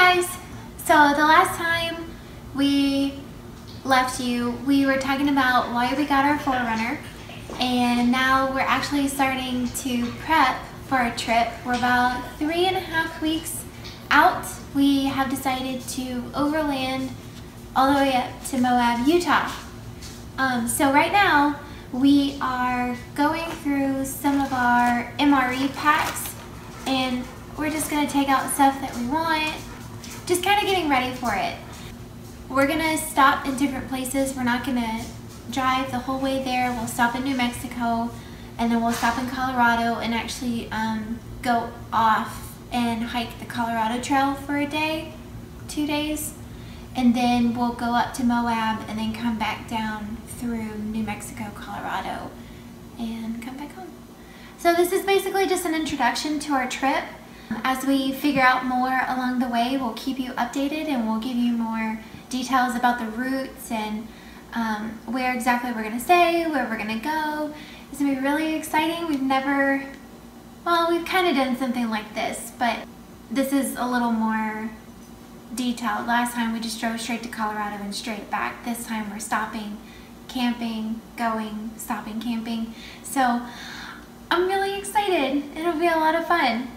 guys! So the last time we left you, we were talking about why we got our 4Runner, and now we're actually starting to prep for our trip. We're about 3.5 weeks out. We have decided to overland all the way up to Moab, Utah. So right now we are going through some of our MRE packs, and we're just going to take out stuff that we want, just kind of getting ready for it. We're going to stop in different places. We're not going to drive the whole way there. We'll stop in New Mexico, and then we'll stop in Colorado and actually go off and hike the Colorado Trail for a day, 2 days, and then we'll go up to Moab and then come back down through New Mexico, Colorado, and come back home. So this is basically just an introduction to our trip. As we figure out more along the way, we'll keep you updated and we'll give you more details about the routes and where exactly we're going to stay, where we're going to go. It's going to be really exciting. We've never, well, we've kind of done something like this, but this is a little more detailed. Last time we just drove straight to Colorado and straight back. This time we're stopping, camping, going, stopping, camping. So I'm really excited. It'll be a lot of fun.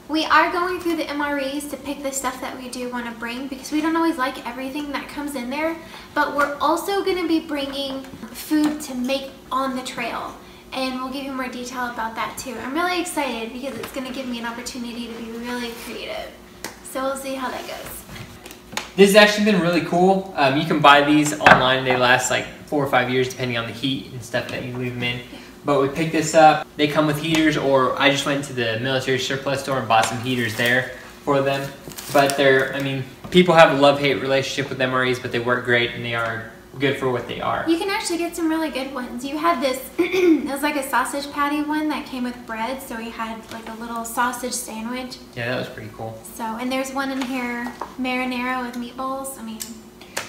We are going through the MREs to pick the stuff that we do want to bring because we don't always like everything that comes in there, but we're also going to be bringing food to make on the trail, and we'll give you more detail about that too. I'm really excited because it's going to give me an opportunity to be really creative. So we'll see how that goes. This has actually been really cool. You can buy these online. They last like 4 or 5 years depending on the heat and stuff that you leave them in. But we picked this up. They come with heaters, or I just went to the military surplus store and bought some heaters there for them. But they're, I mean, people have a love-hate relationship with MREs, but they work great and they are good for what they are. You can actually get some really good ones. You had this, it was like a sausage patty one that came with bread, so we had like a little sausage sandwich. Yeah, that was pretty cool. So, and there's one in here, marinara with meatballs. I mean,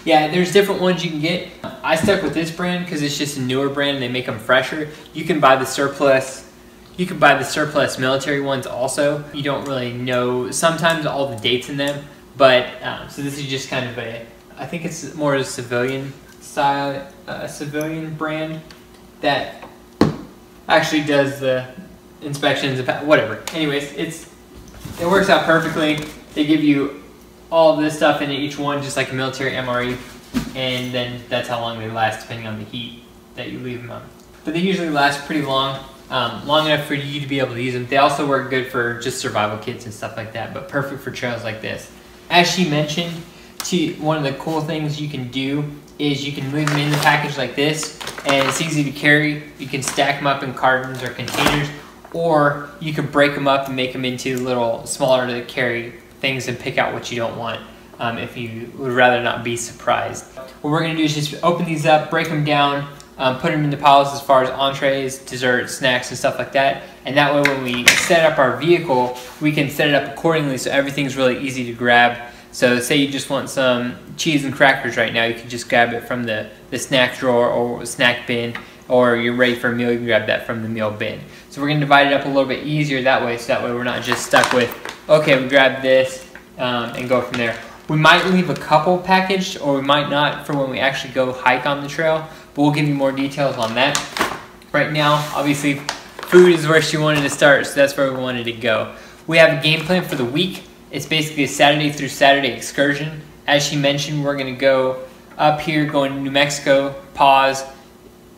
yeah, there's different ones you can get. I stuck with this brand because it's just a newer brand and they make them fresher. You can buy the surplus. You can buy the surplus military ones also. You don't really know sometimes all the dates in them, but so this is just kind of a, I think it's more a civilian style, civilian brand that actually does the inspections, whatever. Anyways, it works out perfectly. They give you all this stuff in each one, just like a military MRE, and then that's how long they last depending on the heat that you leave them on. But they usually last pretty long, long enough for you to be able to use them. They also work good for just survival kits and stuff like that, but perfect for trails like this. As she mentioned, one of the cool things you can do is you can leave them in the package like this, and it's easy to carry. You can stack them up in cartons or containers, or you can break them up and make them into little smaller to carry things and pick out what you don't want if you would rather not be surprised. What we're going to do is just open these up, break them down, put them into piles as far as entrees, desserts, snacks, and stuff like that. And that way when we set up our vehicle, we can set it up accordingly so everything's really easy to grab. So say you just want some cheese and crackers right now, you can just grab it from the snack drawer or snack bin, or you're ready for a meal, you can grab that from the meal bin. So we're going to divide it up a little bit easier that way, so that way we're not just stuck with, okay, we grab this and go from there. We might leave a couple packaged, or we might not for when we actually go hike on the trail, but we'll give you more details on that. Right now, obviously, food is where she wanted to start, so that's where we wanted to go. We have a game plan for the week. It's basically a Saturday through Saturday excursion. As she mentioned, we're going to go up here, going to New Mexico, pause,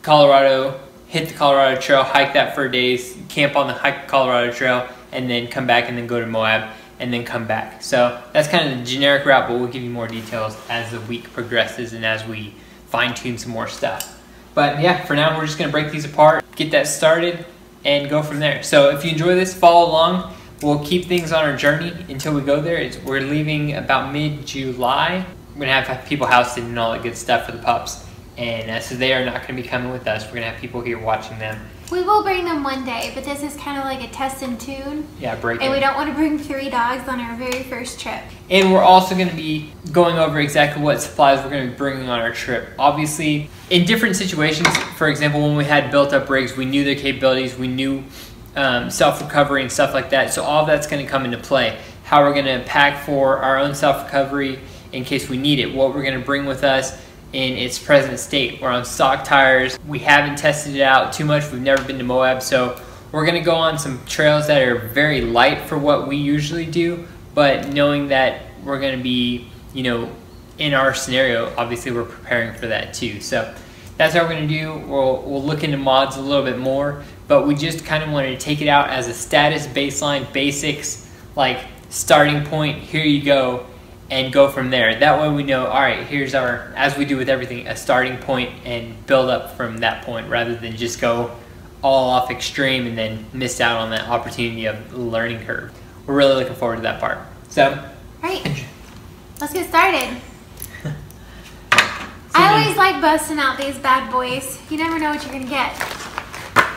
Colorado, hit the Colorado Trail, hike that for days, camp on the Colorado Trail, and then come back and then go to Moab and then come back. So that's kind of the generic route, but we'll give you more details as the week progresses and as we fine-tune some more stuff. But yeah, for now we're just going to break these apart, get that started, and go from there. So if you enjoy this, follow along. We'll keep things on our journey until we go there. We're leaving about mid-July. We're going to have people housed and all that good stuff for the pups. And so they are not going to be coming with us. We're going to have people here watching them. we will bring them one day, but this is kind of like a test and tune. Yeah, break it. And we don't want to bring 3 dogs on our very first trip. And we're also going to be going over exactly what supplies we're going to be bringing on our trip. Obviously, in different situations, for example, when we had built up rigs, we knew their capabilities, we knew self-recovery and stuff like that. So all of that's going to come into play. how we're going to pack for our own self-recovery in case we need it, what we're going to bring with us in its present state. We're on stock tires. We haven't tested it out too much. We've never been to Moab, so we're going to go on some trails that are very light for what we usually do, but knowing that we're going to be, you know, in our scenario, obviously we're preparing for that too. So that's what we're going to do. We'll look into mods a little bit more, but we just kind of wanted to take it out as a status baseline, basics, like starting point, here you go, and go from there. That way we know, all right, here's our, as we do with everything, a starting point and build up from that point rather than just go all off extreme and then miss out on that opportunity of the learning curve. We're really looking forward to that part. So, all right, let's get started. I always like busting out these bad boys. You never know what you're gonna get.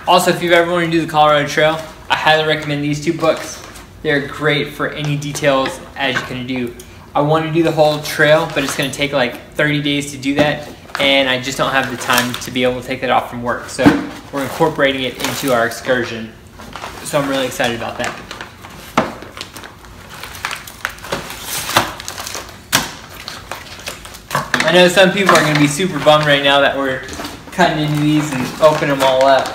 Also, if you've ever wanted to do the Colorado Trail, I highly recommend these two books. They're great for any details as you can do. I want to do the whole trail, but it's going to take like 30 days to do that, and I just don't have the time to be able to take that off from work. So we're incorporating it into our excursion. So I'm really excited about that. I know some people are going to be super bummed right now that we're cutting into these and opening them all up.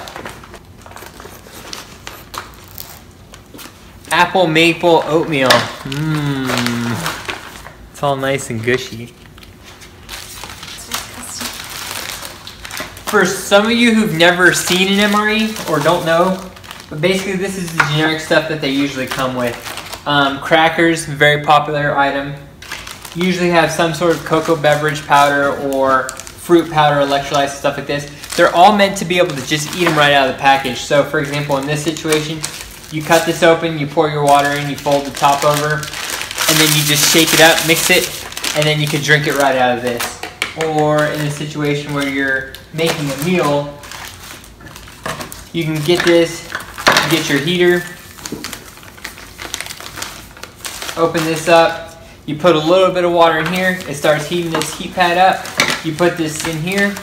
Apple maple oatmeal. It's all nice and gushy. For some of you who've never seen an MRE or don't know, but basically this is the generic stuff that they usually come with. Crackers, very popular item. Usually have some sort of cocoa beverage powder or fruit powder, electrolytes, stuff like this. They're all meant to be able to just eat them right out of the package. So for example, in this situation, you cut this open, you pour your water in, you fold the top over, and then you just shake it up, mix it, and then you can drink it right out of this. Or in a situation where you're making a meal, you can get this, get your heater, open this up, you put a little bit of water in here, it starts heating this heat pad up, you put this in here,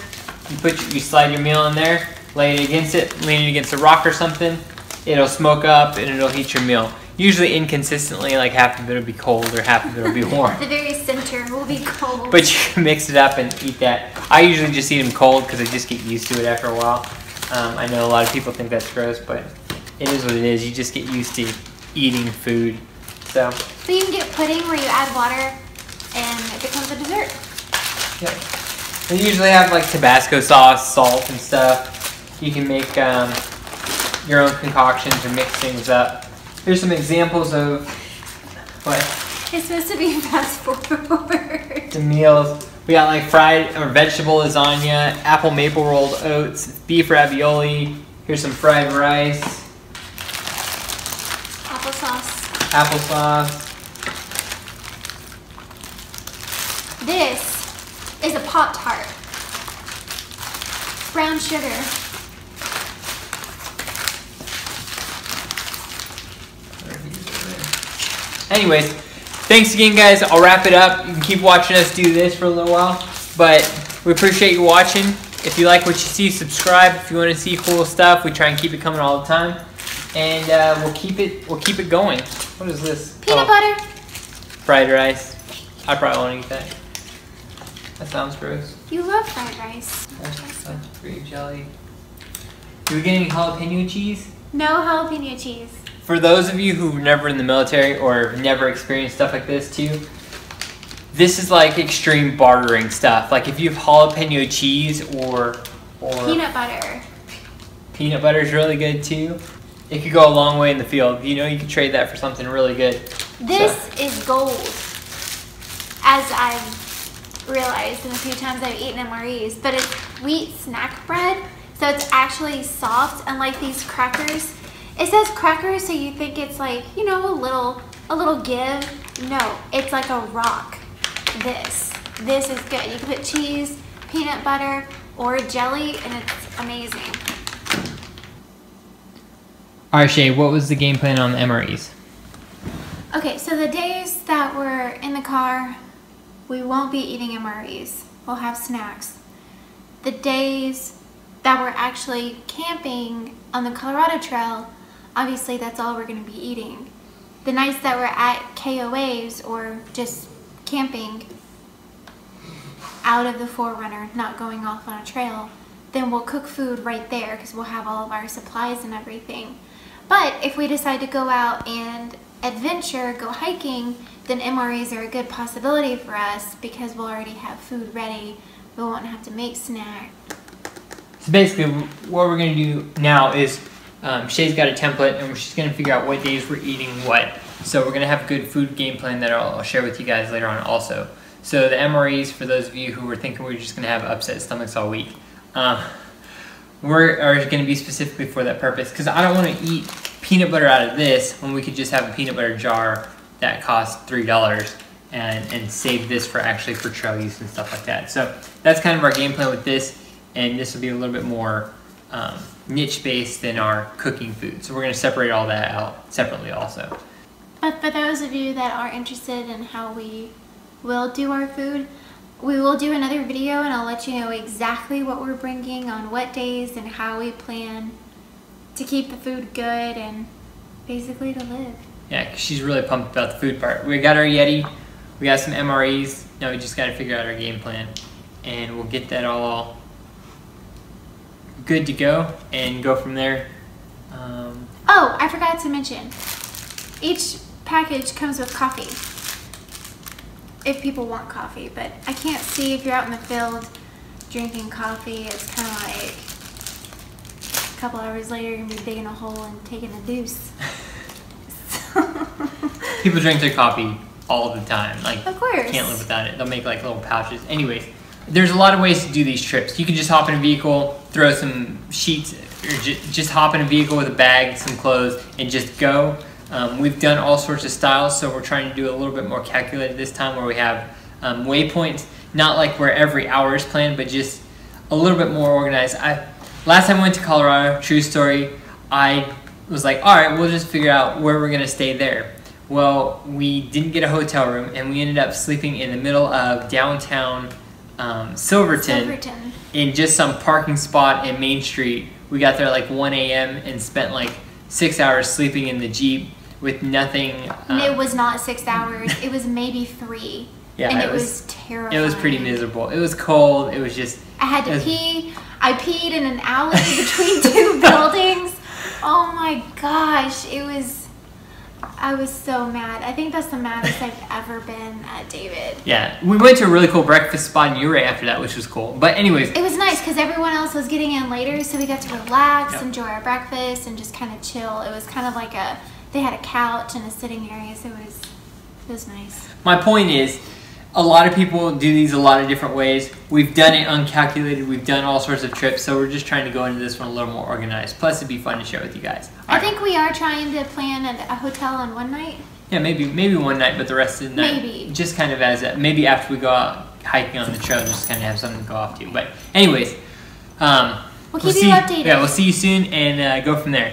you slide your meal in there, lay it against it, lean it against a rock or something, it'll smoke up and it'll heat your meal. Usually inconsistently, like half of it will be cold or half of it will be warm. The very center will be cold. But you can mix it up and eat that. I usually just eat them cold because I just get used to it after a while. I know a lot of people think that's gross, but it is what it is. You just get used to eating food. So you can get pudding where you add water and it becomes a dessert. Yep. They usually have like Tabasco sauce, salt and stuff. You can make your own concoctions or mix things up. Here's some examples of what? It's supposed to be fast forward. The meals. We got like fried or vegetable lasagna, apple maple rolled oats, beef ravioli. Here's some fried rice. Applesauce. Applesauce. This is a Pop-Tart. Brown sugar. Anyways, thanks again, guys. I'll wrap it up. You can keep watching us do this for a little while, but we appreciate you watching. If you like what you see, subscribe. If you want to see cool stuff, we try and keep it coming all the time, and we'll keep it going. What is this? Peanut butter. Fried rice. I probably want to eat that. That sounds gross. You love fried rice. That's great jelly. Do we get any jalapeno cheese? No jalapeno cheese. For those of you who were never in the military or never experienced stuff like this too, this is like extreme bartering stuff. Like if you have jalapeno cheese or peanut butter. Peanut butter is really good too. It could go a long way in the field. You know, you could trade that for something really good. This is gold, as I've realized in the few times I've eaten MREs. But it's wheat snack bread, so it's actually soft, unlike these crackers. It says crackers, so you think it's like, you know, a little give. No, it's like a rock. This is good. You can put cheese, peanut butter, or jelly, and it's amazing. All right, Shay, what was the game plan on the MREs? Okay, so the days that we're in the car, we won't be eating MREs. We'll have snacks. The days that we're actually camping on the Colorado Trail, obviously that's all we're going to be eating. the nights that we're at KOAs or just camping out of the Forerunner, not going off on a trail, then we'll cook food right there because we'll have all of our supplies and everything. But if we decide to go out and adventure, go hiking, then MREs are a good possibility for us because we'll already have food ready. We won't have to make snacks. So basically what we're going to do now is Shay's got a template and she's going to figure out what days we're eating what. So we're going to have a good food game plan that I'll share with you guys later on also. So the MREs, for those of you who were thinking we were just going to have upset stomachs all week, we're going to be specifically for that purpose because I don't want to eat peanut butter out of this when we could just have a peanut butter jar that costs $3 and save this for actually for trail use and stuff like that. So that's kind of our game plan with this, and this will be a little bit more niche based than our cooking food. So we're going to separate all that out separately also. But for those of you that are interested in how we will do our food, we will do another video and I'll let you know exactly what we're bringing on what days and how we plan to keep the food good and basically to live. Yeah, 'cause she's really pumped about the food part. We got our Yeti, we got some MREs, now we just got to figure out our game plan and we'll get that all good to go and go from there. Oh, I forgot to mention, each package comes with coffee. If people want coffee, but I can't see if you're out in the field drinking coffee. It's kind of like a couple hours later you're gonna be digging a hole and taking a deuce. People drink their coffee all the time. Like, of course. Can't live without it. They'll make like little pouches. Anyways, there's a lot of ways to do these trips. You can just hop in a vehicle, throw some sheets, or just hop in a vehicle with a bag, some clothes, and just go. We've done all sorts of styles, so we're trying to do a little bit more calculated this time where we have waypoints, not like where every hour is planned, but just a little bit more organized. Last time I went to Colorado, true story, I was like, all right, we'll just figure out where we're gonna stay there. Well, we didn't get a hotel room and we ended up sleeping in the middle of downtown Silverton in just some parking spot in Main Street. We got there at like 1 a.m. and spent like 6 hours sleeping in the Jeep with nothing. It was not 6 hours. It was maybe 3. Yeah, and it was terrifying. It was pretty miserable. It was cold. It was just. I had to pee. I peed in an alley between 2 buildings. Oh my gosh, it was. I was so mad. I think that's the maddest I've ever been at David. Yeah, we went to a really cool breakfast spot in Uray after that, which was cool. But anyways. It was nice because everyone else was getting in later, so we got to relax, enjoy our breakfast, and just kind of chill. It was kind of like they had a couch and a sitting area, so it was nice. My point is, a lot of people do these a lot of different ways. We've done it uncalculated. We've done all sorts of trips, so we're just trying to go into this one a little more organized. Plus, it'd be fun to share with you guys. I think we are trying to plan a hotel on one night. Yeah, maybe one night, but the rest of the night, maybe just kind of as maybe after we go out hiking on the trail, just kind of have something to go off to. But anyways, we'll keep you updated. Yeah, we'll see you soon and go from there.